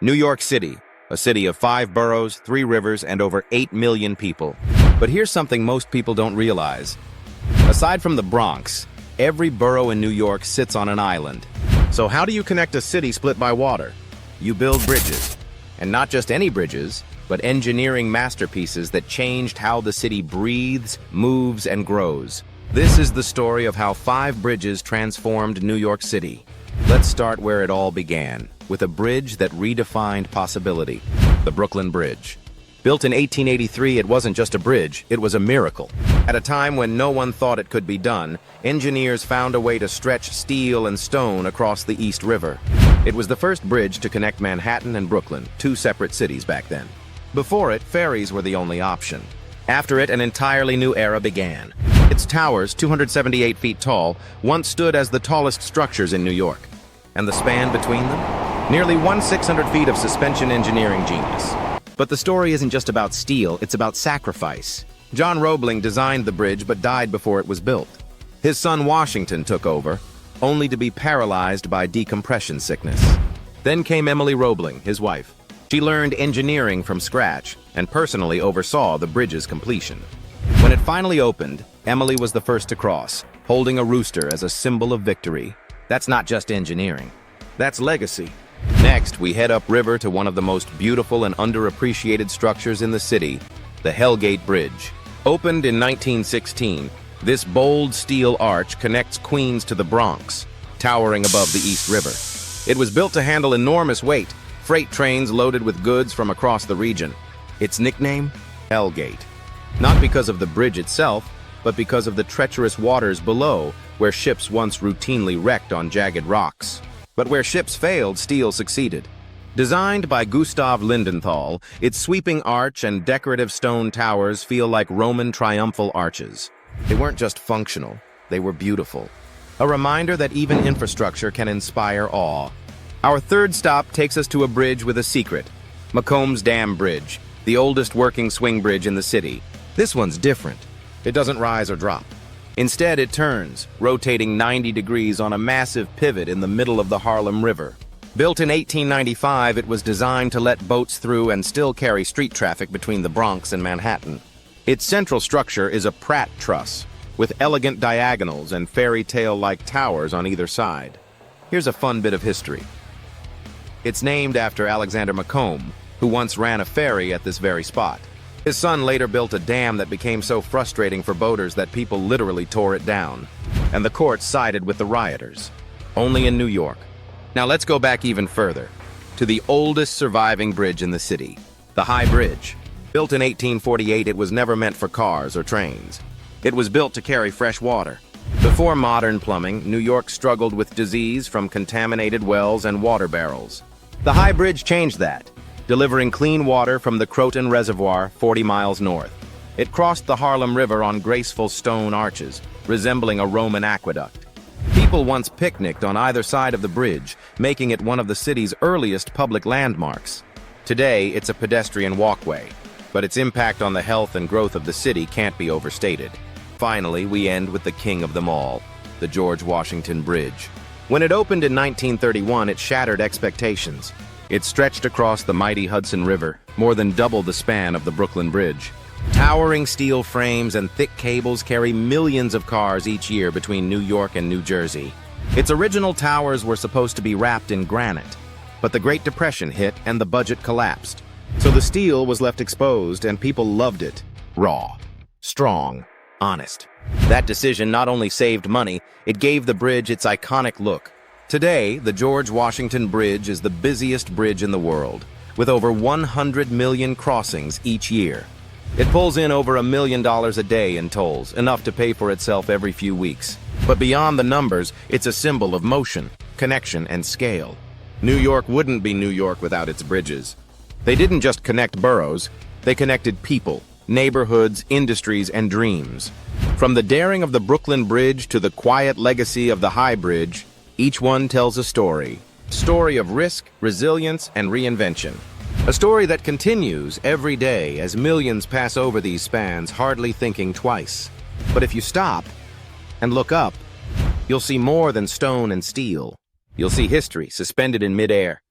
New York City, a city of 5 boroughs, 3 rivers, and over 8 million people. But here's something most people don't realize. Aside from the Bronx, every borough in New York sits on an island. So how do you connect a city split by water? You build bridges. And not just any bridges, but engineering masterpieces that changed how the city breathes, moves, and grows. This is the story of how 5 bridges transformed New York City. Let's start where it all began, with a bridge that redefined possibility, the Brooklyn Bridge. Built in 1883, it wasn't just a bridge, it was a miracle. At a time when no one thought it could be done, engineers found a way to stretch steel and stone across the East River. It was the first bridge to connect Manhattan and Brooklyn, 2 separate cities back then. Before it, ferries were the only option. After it, an entirely new era began. Its towers, 278 feet tall, once stood as the tallest structures in New York. And the span between them? Nearly 1,600 feet of suspension engineering genius. But the story isn't just about steel, it's about sacrifice. John Roebling designed the bridge but died before it was built. His son Washington took over, only to be paralyzed by decompression sickness. Then came Emily Roebling, his wife. She learned engineering from scratch and personally oversaw the bridge's completion. When it finally opened, Emily was the first to cross, holding a rooster as a symbol of victory. That's not just engineering. That's legacy. Next, we head upriver to one of the most beautiful and underappreciated structures in the city, the Hell Gate Bridge. Opened in 1916, this bold steel arch connects Queens to the Bronx, towering above the East River. It was built to handle enormous weight, freight trains loaded with goods from across the region. Its nickname? Hell Gate. Not because of the bridge itself, but because of the treacherous waters below, where ships once routinely wrecked on jagged rocks. But where ships failed, steel succeeded. Designed by Gustav Lindenthal, its sweeping arch and decorative stone towers feel like Roman triumphal arches. They weren't just functional, they were beautiful. A reminder that even infrastructure can inspire awe. Our third stop takes us to a bridge with a secret, Macomb's Dam Bridge, the oldest working swing bridge in the city. This one's different. It doesn't rise or drop. Instead, it turns, rotating 90 degrees on a massive pivot in the middle of the Harlem River. Built in 1895, it was designed to let boats through and still carry street traffic between the Bronx and Manhattan. Its central structure is a Pratt truss, with elegant diagonals and fairy tale-like towers on either side. Here's a fun bit of history. It's named after Alexander Macomb, who once ran a ferry at this very spot. His son later built a dam that became so frustrating for boaters that people literally tore it down. And the courts sided with the rioters. Only in New York. Now let's go back even further, to the oldest surviving bridge in the city, the High Bridge. Built in 1848, it was never meant for cars or trains. It was built to carry fresh water. Before modern plumbing, New York struggled with disease from contaminated wells and water barrels. The High Bridge changed that, delivering clean water from the Croton Reservoir 40 miles north. It crossed the Harlem River on graceful stone arches, resembling a Roman aqueduct. People once picnicked on either side of the bridge, making it one of the city's earliest public landmarks. Today, it's a pedestrian walkway, but its impact on the health and growth of the city can't be overstated. Finally, we end with the king of them all, the George Washington Bridge. When it opened in 1931, it shattered expectations. It stretched across the mighty Hudson River, more than double the span of the Brooklyn Bridge. Towering steel frames and thick cables carry millions of cars each year between New York and New Jersey. Its original towers were supposed to be wrapped in granite, but the Great Depression hit and the budget collapsed. So the steel was left exposed and people loved it. Raw, strong, honest. That decision not only saved money, it gave the bridge its iconic look. Today, the George Washington Bridge is the busiest bridge in the world, with over 100 million crossings each year. It pulls in over $1 million a day in tolls, enough to pay for itself every few weeks. But beyond the numbers, it's a symbol of motion, connection, and scale. New York wouldn't be New York without its bridges. They didn't just connect boroughs, they connected people, neighborhoods, industries, and dreams. From the daring of the Brooklyn Bridge to the quiet legacy of the High Bridge, each one tells a story. A story of risk, resilience, and reinvention. A story that continues every day as millions pass over these spans, hardly thinking twice. But if you stop and look up, you'll see more than stone and steel. You'll see history suspended in midair.